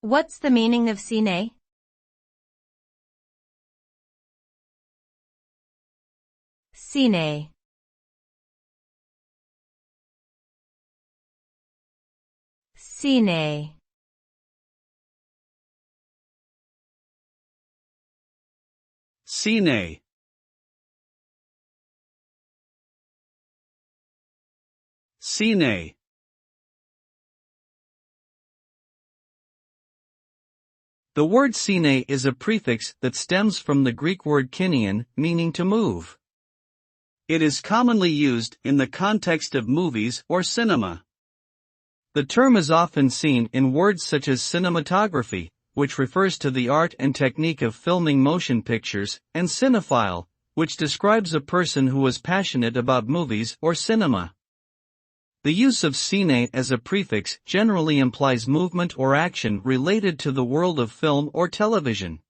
What's the meaning of cine? Cine. Cine. Cine. Cine. The word cine is a prefix that stems from the Greek word kinein, meaning to move. It is commonly used in the context of movies or cinema. The term is often seen in words such as cinematography, which refers to the art and technique of filming motion pictures, and cinephile, which describes a person who is passionate about movies or cinema. The use of cine as a prefix generally implies movement or action related to the world of film or television.